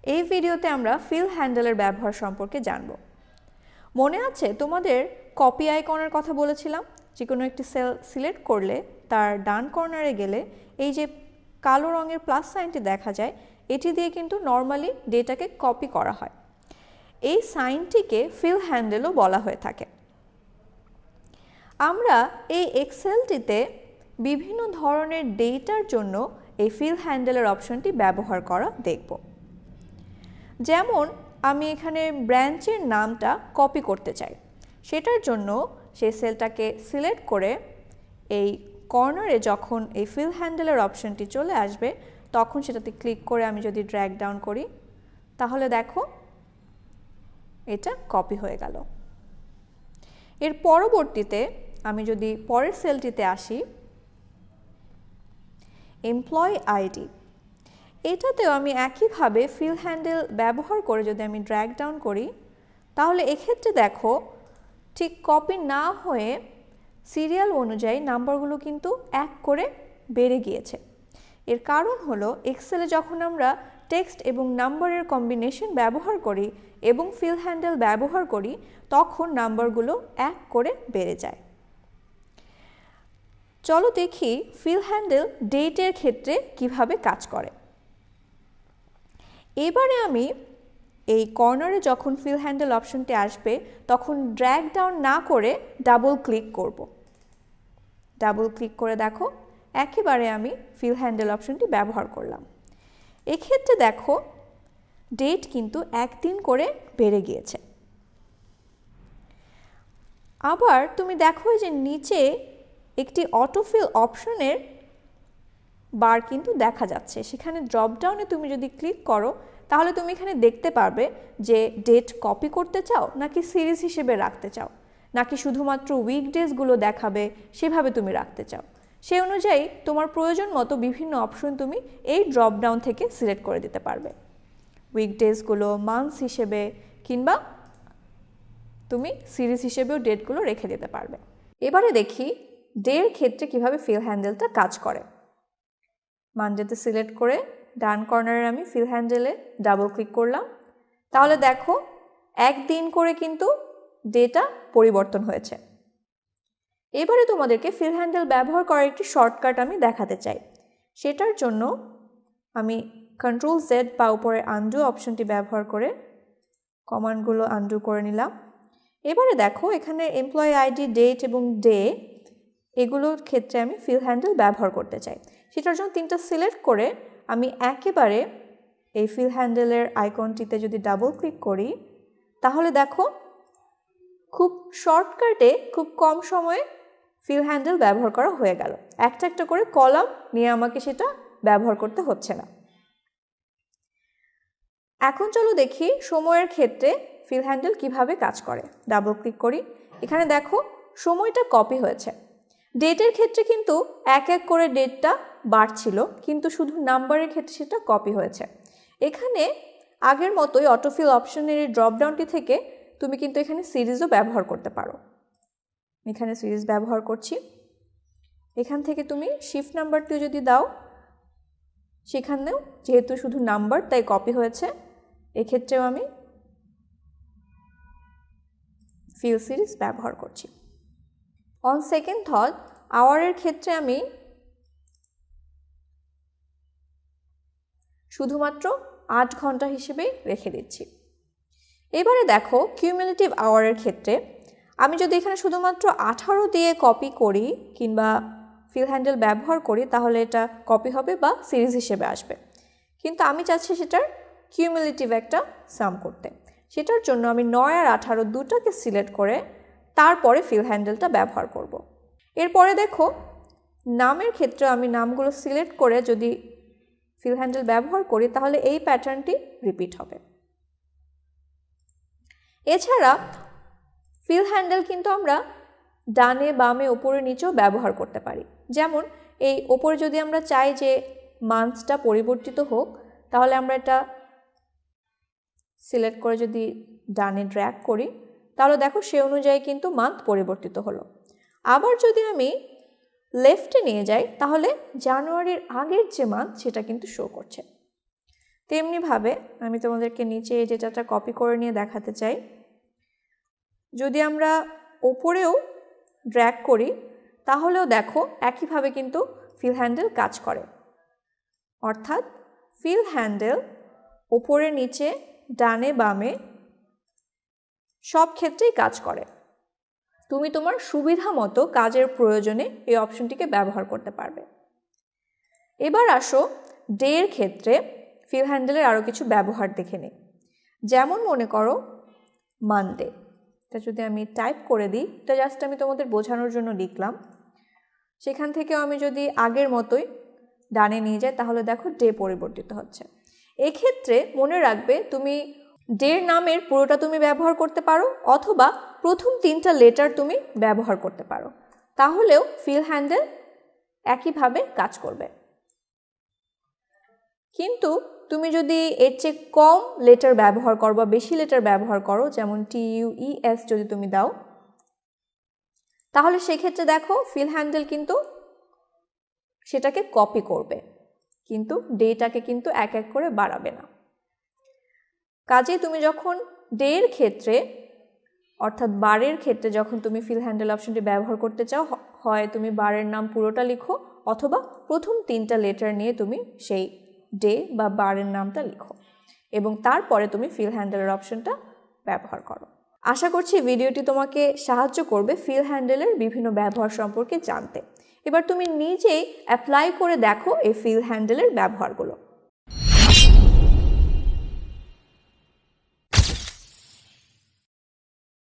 এই ভিডিওতে আমরা ফিল হ্যান্ডেলের ব্যবহার সম্পর্কে জানব। মনে আছে তোমাদের কপি আইকনের কথা বলেছিলাম, যে কোনো একটি সেল সিলেক্ট করলে তার ডান কর্নারে গেলে এই যে কালো রঙের প্লাস সাইনটি দেখা যায়, এটি দিয়ে কিন্তু নর্মালি ডেটাকে কপি করা হয়। এই সাইনটিকে ফিল হ্যান্ডেলও বলা হয়ে থাকে। আমরা এই এক্সেলটিতে বিভিন্ন ধরনের ডেটার জন্য এই ফিল হ্যান্ডেলের অপশনটি ব্যবহার করা দেখব। যেমন আমি এখানে ব্রাঞ্চের নামটা কপি করতে চাই, সেটার জন্য সেই সেলটাকে সিলেক্ট করে এই কর্নারে যখন এই ফিল হ্যান্ডেলের অপশনটি চলে আসবে তখন সেটাতে ক্লিক করে আমি যদি ড্র্যাগ ডাউন করি তাহলে দেখো এটা কপি হয়ে গেল। এর পরবর্তীতে আমি যদি পরের সেলটিতে আসি, এমপ্লয়ি আইডি, এটাতেও আমি একইভাবে ফিল হ্যান্ডেল ব্যবহার করে যদি আমি ড্র্যাগ ডাউন করি তাহলে এক্ষেত্রে দেখো ঠিক কপি না হয়ে সিরিয়াল অনুযায়ী নাম্বারগুলো কিন্তু এক করে বেড়ে গিয়েছে। এর কারণ হলো এক্সেলে যখন আমরা টেক্সট এবং নাম্বারের কম্বিনেশন ব্যবহার করি এবং ফিল হ্যান্ডেল ব্যবহার করি তখন নাম্বারগুলো এক করে বেড়ে যায়। চলো দেখি ফিল হ্যান্ডেল ডেটের ক্ষেত্রে কিভাবে কাজ করে। এবারে আমি এই কর্নারে যখন ফিল হ্যান্ডেল অপশনটি আসবে তখন ড্র্যাগ ডাউন না করে ডাবল ক্লিক করব। ডাবল ক্লিক করে দেখো একেবারে আমি ফিল হ্যান্ডেল অপশনটি ব্যবহার করলাম। এক্ষেত্রে দেখো ডেট কিন্তু একদিন করে বেড়ে গিয়েছে। আবার তুমি দেখো যে নিচে একটি অটোফিল অপশনের বার কিন্তু দেখা যাচ্ছে, সেখানে ড্রপডাউনে তুমি যদি ক্লিক করো তাহলে তুমি এখানে দেখতে পারবে যে ডেট কপি করতে চাও নাকি সিরিজ হিসেবে রাখতে চাও, নাকি শুধুমাত্র উইকডেজগুলো দেখাবে সেভাবে তুমি রাখতে চাও। সেই অনুযায়ী তোমার প্রয়োজন মতো বিভিন্ন অপশন তুমি এই ড্রপডাউন থেকে সিলেক্ট করে দিতে পারবে, উইকডেজগুলো মান্থস হিসেবে কিংবা তুমি সিরিজ হিসেবেও ডেটগুলো রেখে দিতে পারবে। এবারে দেখি ডের ক্ষেত্রে কিভাবে ফিল হ্যান্ডেলটা কাজ করে। মানডেতে সিলেক্ট করে ডান কর্নারে আমি ফিল হ্যান্ডেলে ডাবল ক্লিক করলাম, তাহলে দেখো একদিন করে কিন্তু ডেটা পরিবর্তন হয়েছে। এবারে তোমাদেরকে ফিল হ্যান্ডেল ব্যবহার করার একটি শর্টকাট আমি দেখাতে চাই। সেটার জন্য আমি কন্ট্রোল জেড বা উপরে আনডু অপশনটি ব্যবহার করে কমান্ডগুলো আনডু করে নিলাম। এবারে দেখো এখানে এমপ্লয়ি আইডি, ডেট এবং ডে এগুলোর ক্ষেত্রে আমি ফিল হ্যান্ডেল ব্যবহার করতে চাই। সেটার জন্য তিনটা সিলেক্ট করে আমি একেবারে এই ফিল হ্যান্ডেলের আইকনটিতে যদি ডাবল ক্লিক করি তাহলে দেখো খুব শর্টকাটে খুব কম সময়ে ফিল হ্যান্ডেল ব্যবহার করা হয়ে গেল। একটা একটা করে কলাম নিয়ে আমাকে সেটা ব্যবহার করতে হচ্ছে না। এখন চলো দেখি সময়ের ক্ষেত্রে ফিল হ্যান্ডেল কিভাবে কাজ করে। ডাবল ক্লিক করি, এখানে দেখো সময়টা কপি হয়েছে। ডেটের ক্ষেত্রে কিন্তু এক এক করে ডেটটা বাড়ছিল, কিন্তু শুধু নাম্বারের ক্ষেত্রে সেটা কপি হয়েছে। এখানে আগের মতোই অটোফিল অপশনের এই ড্রপডাউনটি থেকে তুমি কিন্তু এখানে সিরিজও ব্যবহার করতে পারো। এখানে সিরিজ ব্যবহার করছি, এখান থেকে তুমি শিফট নাম্বারটিও যদি দাও সেখানেও যেহেতু শুধু নাম্বার তাই কপি হয়েছে, এক্ষেত্রেও আমি ফিল সিরিজ ব্যবহার করছি। অন সেকেন্ড থট আওয়ারের ক্ষেত্রে আমি শুধুমাত্র 8 ঘন্টা হিসেবেই রেখে দিচ্ছি। এবারে দেখো কিউমুলেটিভ আওয়ারের ক্ষেত্রে আমি যদি এখানে শুধুমাত্র 18 দিয়ে কপি করি কিংবা ফিল হ্যান্ডেল ব্যবহার করি তাহলে এটা কপি হবে বা সিরিজ হিসেবে আসবে, কিন্তু আমি চাচ্ছি সেটার কিউমুলেটিভ একটা সাম করতে। সেটার জন্য আমি 9 আর 18 দুটাকে সিলেক্ট করে তারপরে ফিল হ্যান্ডেলটা ব্যবহার করব। এরপরে দেখো নামের ক্ষেত্রে আমি নামগুলো সিলেক্ট করে যদি ফিল হ্যান্ডেল ব্যবহার করি তাহলে এই প্যাটার্নটি রিপিট হবে। এছাড়া ফিল হ্যান্ডেল কিন্তু আমরা ডানে বামে উপরে নিচেও ব্যবহার করতে পারি। যেমন এই ওপরে যদি আমরা চাই যে মান্থসটা পরিবর্তিত হোক তাহলে আমরা এটা সিলেক্ট করে যদি ডানে ড্র্যাগ করি তাহলে দেখো সে অনুযায়ী কিন্তু মান্থ পরিবর্তিত হলো। আবার যদি আমি লেফটে নিয়ে যাই তাহলে জানুয়ারির আগের যে মান্থ সেটা কিন্তু শো করছে। তেমনিভাবে আমি তোমাদেরকে নিচে এই ডেটাটা কপি করে নিয়ে দেখাতে চাই। যদি আমরা ওপরেও ড্র্যাগ করি তাহলেও দেখো একইভাবে কিন্তু ফিল হ্যান্ডেল কাজ করে। অর্থাৎ ফিল হ্যান্ডেল ওপরে নিচে ডানে বামে সব ক্ষেত্রেই কাজ করে। তুমি তোমার সুবিধা মতো কাজের প্রয়োজনে এই অপশনটিকে ব্যবহার করতে পারবে। এবার আসো ডের ক্ষেত্রে ফিল হ্যান্ডেলের আরও কিছু ব্যবহার দেখে নিই। যেমন মনে করো মানডে, এটা যদি আমি টাইপ করে দিই, এটা জাস্ট আমি তোমাদের বোঝানোর জন্য লিখলাম। সেখান থেকেও আমি যদি আগের মতোই ডানে নিয়ে যাই তাহলে দেখো ডে পরিবর্তিত হচ্ছে। এক্ষেত্রে মনে রাখবে তুমি ডের নামের পুরোটা তুমি ব্যবহার করতে পারো অথবা প্রথম 3টা লেটার তুমি ব্যবহার করতে পারো, তাহলেও ফিল হ্যান্ডেল একইভাবে কাজ করবে। কিন্তু তুমি যদি এর চেয়ে কম লেটার ব্যবহার করো বা বেশি লেটার ব্যবহার করো, যেমন TUES যদি তুমি দাও, তাহলে সেক্ষেত্রে দেখো ফিল হ্যান্ডেল কিন্তু সেটাকে কপি করবে, কিন্তু ডেটাকে কিন্তু এক এক করে বাড়াবে না। কাজেই তুমি যখন ডের ক্ষেত্রে অর্থাৎ বারের ক্ষেত্রে যখন তুমি ফিল হ্যান্ডেল অপশনটি ব্যবহার করতে চাও, হয় তুমি বারের নাম পুরোটা লিখো অথবা প্রথম 3টা লেটার নিয়ে তুমি সেই ডে বা বারের নামটা লিখো এবং তারপরে তুমি ফিল হ্যান্ডেলের অপশনটা ব্যবহার করো। আশা করছি ভিডিওটি তোমাকে সাহায্য করবে ফিল হ্যান্ডেলের বিভিন্ন ব্যবহার সম্পর্কে জানতে। এবার তুমি নিজেই অ্যাপ্লাই করে দেখো এই ফিল হ্যান্ডেলের ব্যবহারগুলো।